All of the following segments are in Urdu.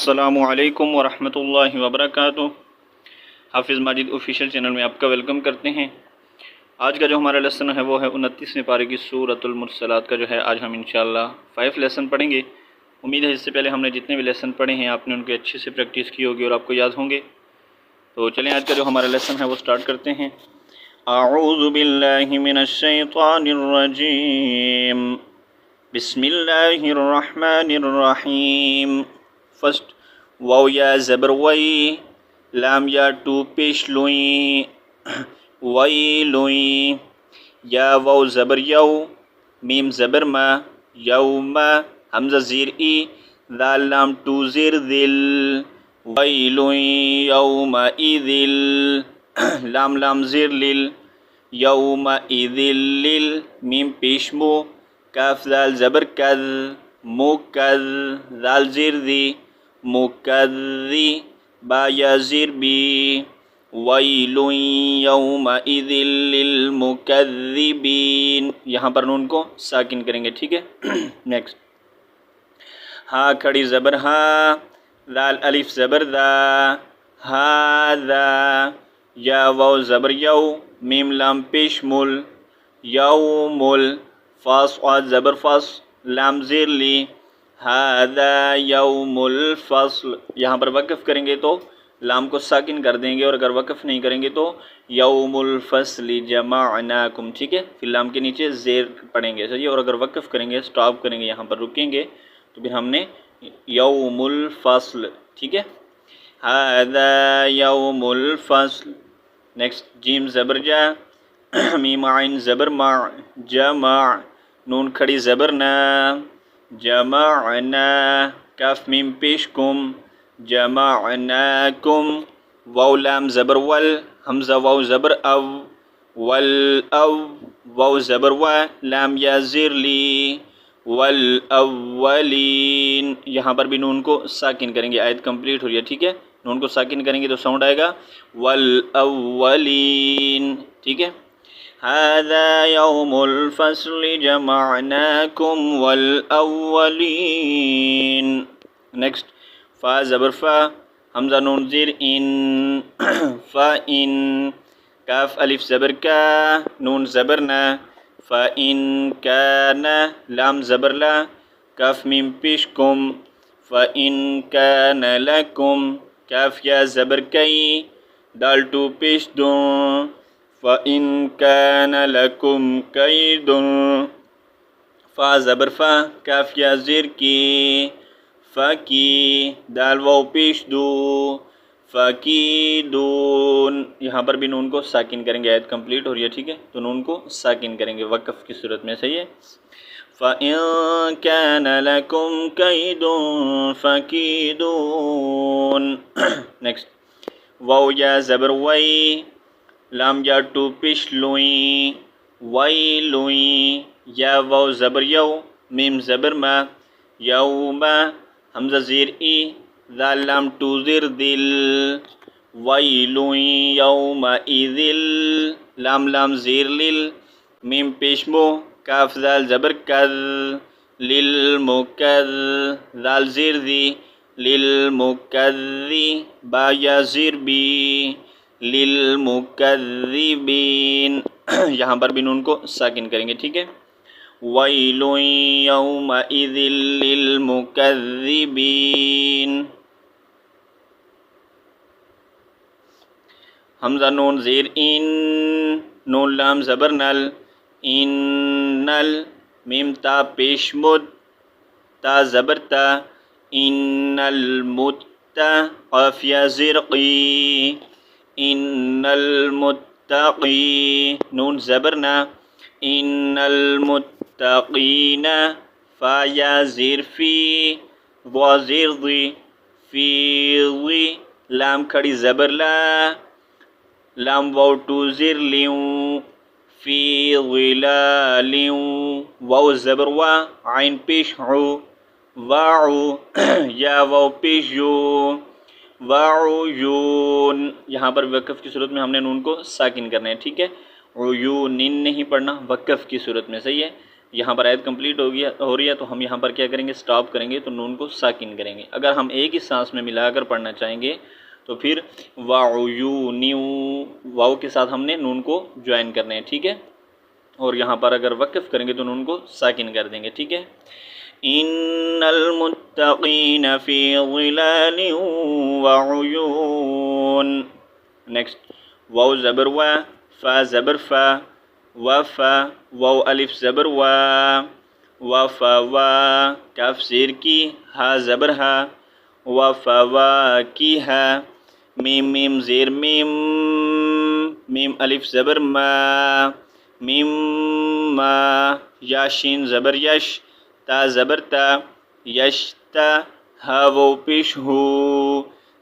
السلام علیکم ورحمۃ اللہ وبرکاتہ۔ حافظ ماجد آفیشیل چینل میں آپ کا ویلکم کرتے ہیں۔ آج کا جو ہمارا لیسن ہے وہ ہے 29ویں پارے کی سورۃ المرسلات کا آج ہم انشاءاللہ 5 لیسن پڑھیں گے۔ امید ہے اس سے پہلے ہم نے جتنے بھی لیسن پڑھے ہیں آپ نے ان کی اچھے سے پریکٹس کی ہوگی اور آپ کو یاد ہوں گے۔ تو چلیں آج کا جو ہمارا لیسن ہے وہ سٹارٹ کرتے ہیں۔ اعوذ باللہ من الشیطان الرجیم، بسم اللہ الرحمن الرحیم۔ فرسٹ واو یا زبر وئی، لام یا ٹو پیش لوئیں وئی لوئیں، یا واو زبر یو، میم زبر ما، یوم، حمزہ زیر ای، دال لام ٹو زیر دل، ویل یوم ایذل، لام لام زیر لل، یوم ایذل لل، میم پیش مو، کاف دال زبر کذ، مکذ، دال زیر دی، مکذی، با یا زیر بی، ویل یومئذ للمکذبین، یہاں پر نون کو ساکن کریں گے، ٹھیک ہے۔ نیکسٹ ہا کھڑی زبر ہا، دال الف زبر دا، ہاذا، یا واو زبر یو، میم لام پیش مل، یومل، فاس عاد زبر فاس، لام زیر لی، ہاذا یوم الفصل، یہاں پر وقف کریں گے تو لام کو ساکن کر دیں گے، اور اگر وقف نہیں کریں گے تو یوم الفصل جمعناکم، ٹھیک ہے۔ پھر لام کے نیچے زیر پڑھیں گے، صحیح ہے، اور اگر وقف کریں گے، سٹاپ کریں گے، یہاں پر رکیں گے تو پھر ہم نے یوم الفصل، ٹھیک ہے، ھذا یوم الفصل۔ نیکسٹ جیم زبر جا، میم عین زبر مع، جمع، نون کھڑی زبر نا، جمعنا، کاف میم پیش کم، جمعناکم، واو لام زبر ول، حمزہ واو زبر او، ول او، واو زبر و، لام یا زیر لی، والاولین، یہاں پر بھی نون کو ساکن کریں گے، آیت کمپلیٹ ہو رہی ہے، ٹھیک ہے، نون کو ساکن کریں گے تو ساؤنڈ آئے گا والاولین، ٹھیک ہے۔ ھذا یوم الفصل جمعناکم والاولین۔ نیکسٹ فا زبر فا، حمزہ نون زیر ان، فا ان، کاف الف زبر کا، نون زبر نا، فا ان کان، لام زبر لا، کاف میم پیش کم، فا ان کان لکم، کاف یا زبر کئی، دال ٹو پیش دوں، فا ان کان لکم کید، فا زبر فا، کاف یا زیر کی، فکی، دال واو پیش دو، فکیدون، یہاں پر بھی نون کو ساکن کریں گے، آیت کمپلیٹ ہو رہی ہے، ٹھیک ہے، تو نون کو ساکن کریں گے وقف کی صورت میں، صحیح ہے۔ فَإِن كَانَ لَكُمْ كَيْدٌ فَكِيدُونِ۔ نیکسٹ واو یا زبر وئی، لام یا ٹو پیش لوئیں وئی لوئیں، یا واو زبر یو، میم زبر ما، یوم، حمزہ زیر ای، ذال لام ٹو زیر دل، ویل یومئذ، لام لام زیر لل، میم پیشمو، کاف ذال زبر کذ، للمکذ، ذال زیر دی، للمکذی، با یا زیر بی، للمکذبین، یہاں پر بھی نون کو ساکن کریں گے، ٹھیک ہے۔ ویل یومئذ للمکذبین، حمزہ نون زیر ان، نون لام زبر نل، انل، میم تا پیش مد، تا زبر تا، ان المتا، قاف یا زیر قی، ان المتقی، نون زبر نا، ان المتقین، فا یا زیر فی، ضا زیر ضی، فی ضی، لام کھڑی زبر لا، لام واو ٹو زیر لیوں، فی ظلالیوں، واو زبر وا، عین پیش عو، واعو، یا واو پیش یو، وعیون، یہاں پر وقف کی صورت میں ہم نے نون کو ساکن کرنا ہے، ٹھیک ہے، عیون نہیں پڑھنا وقف کی صورت میں، صحیح ہے۔ یہاں پر آیت کمپلیٹ ہو رہی ہے تو ہم یہاں پر کیا کریں گے، سٹاپ کریں گے تو نون کو ساکن کریں گے۔ اگر ہم ایک ہی سانس میں ملا کر پڑھنا چاہیں گے تو پھر وعیون، واو کے ساتھ ہم نے نون کو جوائن کرنا ہے، ٹھیک ہے، اور یہاں پر اگر وقف کریں گے تو نون کو ساکن کر دیں گے، ٹھیک ہے۔ ان المتقین فی ظلال وعیون۔ نیکسٹ، واو زبر وا، فا زبر فا، وفا، واو الف زبر وا، وفا وا، کاف زیر کی، ہا زبر ہا، وفا وا کی ہا، میم میم زیر میم، میم الف زبر ما، میم ما، یا شین زبر یش، تا زبر تا، یشتا، ہا وہ پیش ہو،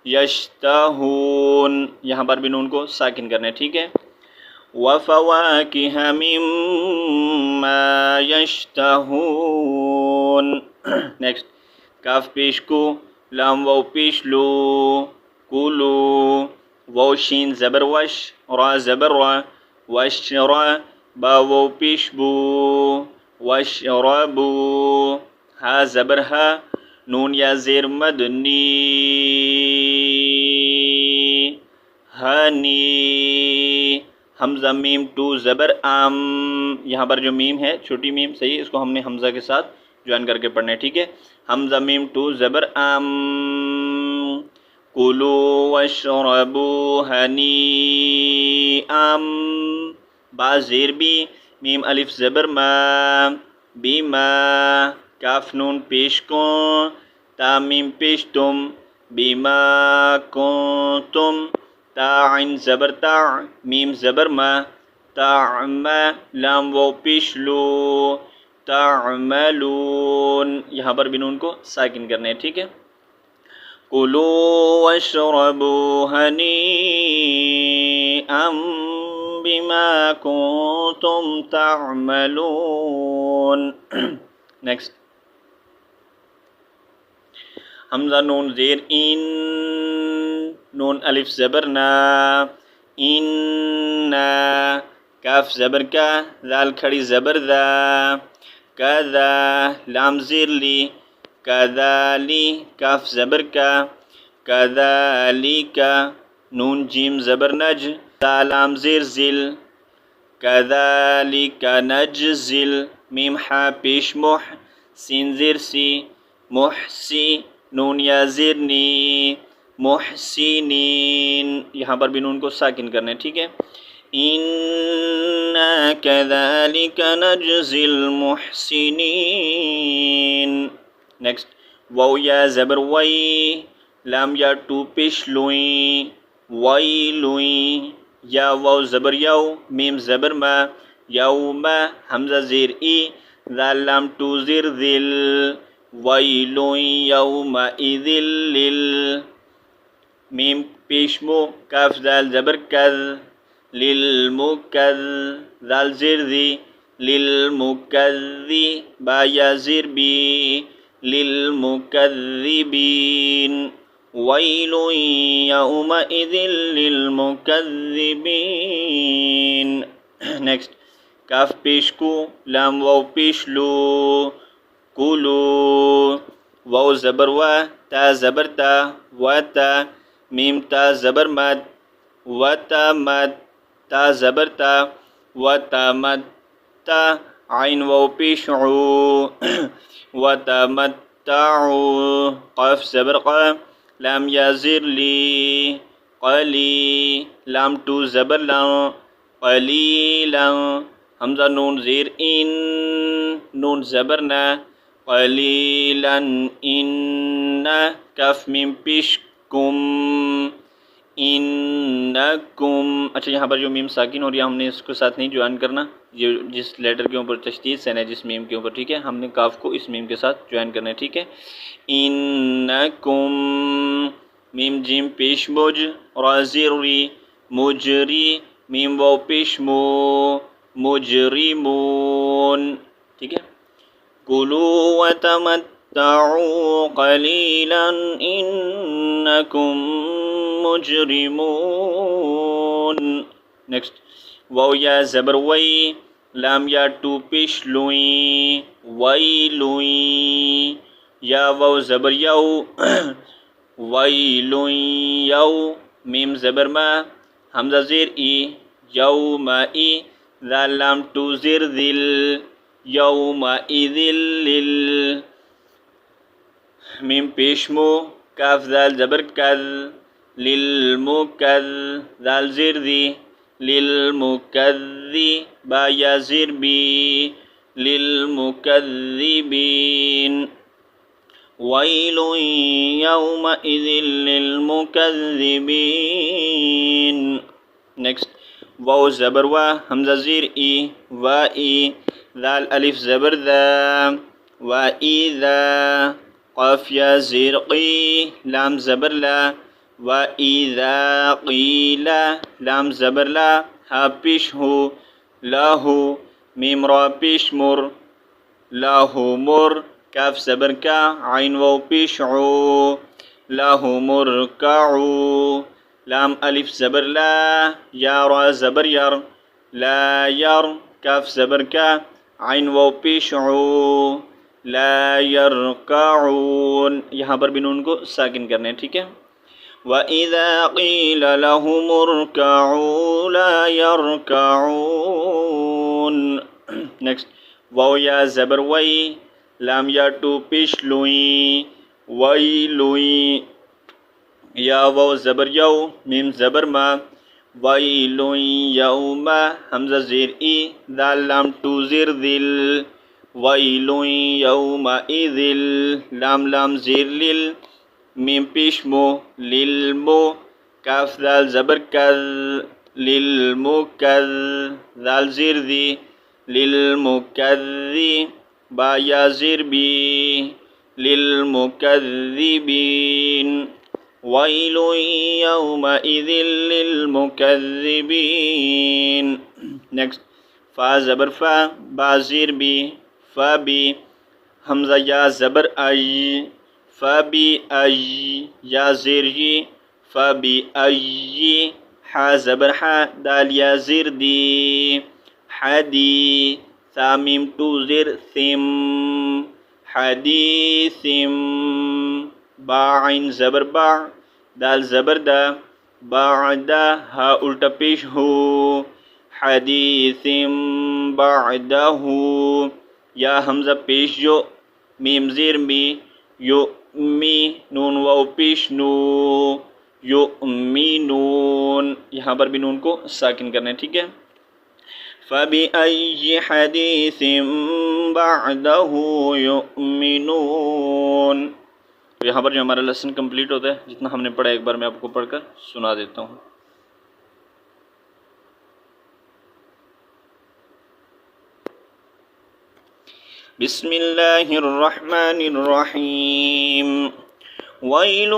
یشتہون، یہاں پر بھی نون کو ساکن کرنا ہے، ٹھیک ہے۔ وَفَوَاكِهَ مِمَّا يَشْتَهُونَ۔ نیکسٹ، کاف پیش کو، لام واو پیش لو، کولو، واو شین زبر وش، را زبر را، وش را، با واو پیش بو، وش رابو، ہا زبر ہا، نون یا زیر مدنی، ہنی، حمزہ میم ٹو زبر ام، یہاں پر جو میم ہے چھوٹی میم صحیح، اس کو ہم نے حمزہ کے ساتھ جوائن کر کے پڑھنا ہے، ٹھیک ہے۔ حمزہ میم ٹو زبر ام، کلو واشربو ہنی ام، با زیر بی، میم الف زبر ما، بیما، کاف نون پیش کو، تا میم پیش تم، بیما کنتم، تا عین زبر تا، میم زبر ما، تعما، لام واو پیش لو، تعملون، یہاں پر بھی نون کو ساکن کرنا ہے، ٹھیک ہے۔ کلو واشربو ہنیئا بما کنتم تعملون۔ نیکسٹ، حمزہ نون زیر ان، نون الف زبر نا، اننا، کاف زبر کا، ذال کھڑی زبر ذا، کذا، لام زیر لی، کذالی، کاف زبر کا، کذالک، نون جیم زبر نج، تا لام زیر زل، کذالک نجزل، میم حا پیش مح، سین زیر سی، محسی، نون یا زیر نی، محسنین، یہاں پر بھی نون کو ساکن کرنا ہے، ٹھیک ہے۔ اِنَّا كَذَلِكَ نَجْزِي الْمُحْسِنِينَ۔ نیکسٹ، واو یا زبر وئی، لام یا ٹو پیش لوئیں، وئی لوئیں، یا واو زبر یو، میم زبر ما، یوم، حمزہ زیر ای، ذال لام ٹو زیر ذل، ویل یومئذ لل، میم پیش مو، کاف ذال زبر کذ، للمکذ، ذال زیر ذی، للمکذی، با یا زیر بی، للمکذبین، ویل یومئذ للمکذبین۔ نیکسٹ، کاف پیش کو، لام واو پیش لو، کولو، واو زبر و، تا زبر تا، و تا، میم تا زبر مد، و تا مد، تا زبر تا، و تا مد تا، عین واو پیش عو، و تا مد تعو، قاف زبر قا، لام یا زیر لی، قلی، لام ٹو زبر لام، قلیلا، حمزہ نون زیر ان، نون زبر نا، قلیلا ان، کاف میم پیش کم، انکم، اچھا یہاں پر جو میم ساکن ہو رہی ہے ہم نے اس کو ساتھ نہیں جوائن کرنا، یہ جس لیٹر کے اوپر تشدید سین ہے جس میم کے اوپر، ٹھیک ہے، ہم نے کاف کو اس میم کے ساتھ جوائن کرنا ہے، ٹھیک ہے۔ انکم، میم جیم پیش مج، را زیر ری، مجری، میم واو پیش مو، مجرمون، ٹھیک ہے۔ کلو وتمتعوا قلیلا انکم مجرمون۔ نیکسٹ، واو یا زبر وئی، لام یا ٹو پیش لوئیں ویلوئیں یا واو زبر یو ویلوئیں یو میم زبر ما حمزہ زیر ای یومئی ذال لام ٹو زیر ذل یومئذ لل میم پیش مو کاف ذال زبر کذ للمکذ ذال زیر ذی للمکذی با یا زیر بی للمکذبین ویل یومئذ للمکذبین. نیکسٹ واو زبر وا حمزہ زیر ای وا ای ذال الف زبر ذا وا ای ذا قاف یا زیر قی لام زبر لا وا ای ذا قیلا لام زبر لا ہا پیش ہو لا ہو میم را پیش مر لا ہو مر کاف زبر کا عین واو پیش عو لا ہو مرکعو لام الف زبر لا یا را زبر یر لا یر کاف زبر کا عین واو پیش عو لا یرکعون. یہاں پر بھی نون کو ساکن کرنے ہیں، ٹھیک ہے. وَإِذَا قِيلَ لَهُمُ ارْكَعُوا لَا يَرْكَعُونَ. نیکسٹ واو یا زبر وئی لام یا ٹو پیش لوئیں وئی لوئیں یا واو زبر یو میم زبر ما ویلوئیں یوما حمزہ زیر ای ذال لام ٹو زیر ذل ویلوئیں یومئذ لام لام زیر لل میم پیش مو للمو کاف ذال زبر کذ للمکذ ذال زیر ذی للمکذی با یا زیر بی للمکذبین ویل یومئذ للمکذبین. نیکسٹ فا زبر فا با زیر بی فا بی حمزہ یا زبر ای فا بی ای یا زیر ی فا بی ای حا زبر حا دال یا زیر دی حدی ثا میم ٹو زیر ثم حدیثم با عین زبر با دال زبر دا بعدا ہا الٹا پیش ہو حدیثم بعدہ یا حمزہ پیش جو میم زیر می یو می نون واو پیش نو یو می نون. یہاں پر بھی نون کو ساکن کرنا ہے، ٹھیک ہے. فَبِأَيِّ حَدِيثٍ بَعْدَهُ يُؤْمِنُونَ. تو یہاں پر جو ہمارا لیسن کمپلیٹ ہوتا ہے، جتنا ہم نے پڑھا ایک بار میں آپ کو پڑھ کر سنا دیتا ہوں. بسم اللہ الرحمن الرحیم ویل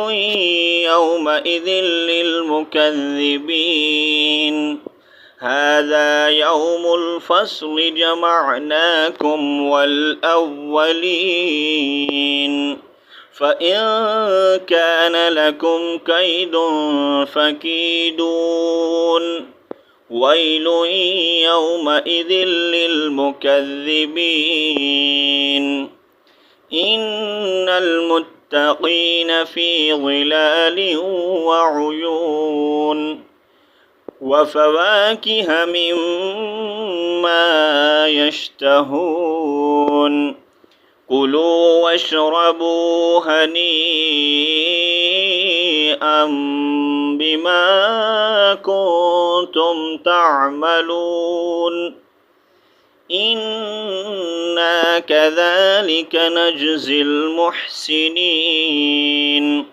یومئذ للمکذبین هذا يوم الفصل جمعناكم والأولين فإن كان لكم كيد فكيدون ويل يومئذ للمكذبين إن المتقين في ظلال وعيون وفواكه مما يشتهون كلوا واشربوا هنيئا بما كنتم تعملون إنا كذلك نجزي المحسنين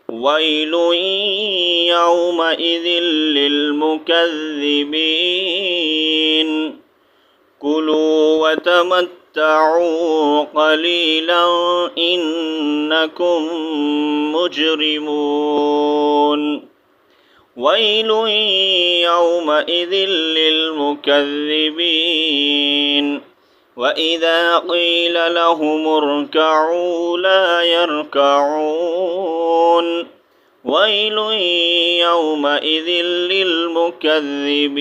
ويل يومئذ للمكذبين كلوا وتمتعوا قليلا إنكم مجرمون ويل يومئذ للمكذبين وإذا قيل لهم اركعوا لا يركعون ويل يومئذ للمكذبين